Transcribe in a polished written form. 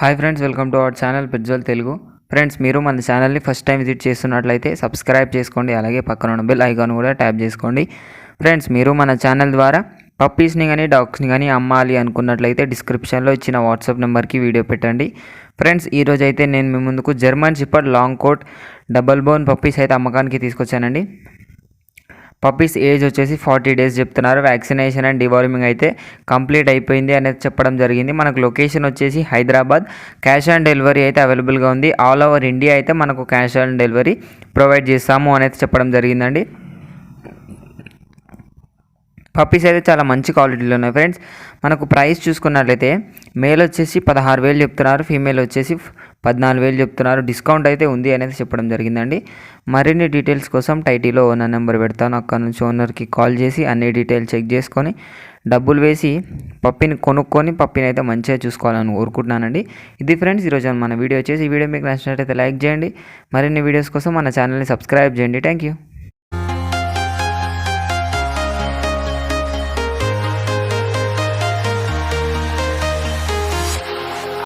Hi friends, welcome to our channel పిట్జోల్ Telugu. Friends, మీరు మన ఛానల్ని ఫస్ట్ టైం విజిట్ చేస్తున్నట్లయితే సబ్స్క్రైబ్ చేసుకోండి, అలాగే పక్కన ఉన్న బెల్ ఐకాన్ కూడా ట్యాప్ చేసుకోండి. ఫ్రెండ్స్, మీరు మన ఛానల్ ద్వారా పప్పీస్ని కానీ డాగ్స్ని కానీ అమ్మాలి అనుకున్నట్లయితే డిస్క్రిప్షన్లో ఇచ్చిన వాట్సాప్ నెంబర్కి వీడియో పెట్టండి. ఫ్రెండ్స్, ఈరోజు అయితే నేను మీ ముందుకు German shepherd long coat double bone puppies అయితే అమ్మకానికి తీసుకొచ్చానండి. పప్పీస్ ఏజ్ వచ్చేసి 40 డేస్ చెప్తున్నారు. వ్యాక్సినేషన్ అండ్ డివార్మింగ్ అయితే కంప్లీట్ అయిపోయింది అనేది చెప్పడం జరిగింది. మనకు లొకేషన్ వచ్చేసి హైదరాబాద్. క్యాష్ ఆన్ డెలివరీ అయితే అవైలబుల్గా ఉంది. ఆల్ ఓవర్ ఇండియా అయితే మనకు క్యాష్ ఆన్ డెలివరీ ప్రొవైడ్ చేస్తాము అనేది చెప్పడం జరిగిందండి. పప్పీస్ అయితే చాలా మంచి క్వాలిటీలో ఉన్నాయి. ఫ్రెండ్స్, మనకు ప్రైస్ చూసుకున్నట్లయితే మేల్ వచ్చేసి 16,000 చెప్తున్నారు, ఫీమేల్ వచ్చేసి 14,000 చెప్తున్నారు. డిస్కౌంట్ అయితే ఉంది అనేది చెప్పడం జరిగిందండి. మరిన్ని డీటెయిల్స్ కోసం టైటిల్లో ఓనర్ నెంబర్ పెడతాను. అక్కడ నుంచి ఓనర్కి కాల్ చేసి అన్ని డీటెయిల్స్ చెక్ చేసుకొని డబ్బులు వేసి పప్పిని కొనుక్కొని పప్పిని అయితే మంచిగా చూసుకోవాలని కోరుకుంటున్నానండి. ఇది ఫ్రెండ్స్ ఈరోజు మన వీడియో వచ్చేసి. ఈ వీడియో మీకు నచ్చినట్లయితే లైక్ చేయండి. మరిన్ని వీడియోస్ కోసం మన ఛానల్ని సబ్స్క్రైబ్ చేయండి. Thank you.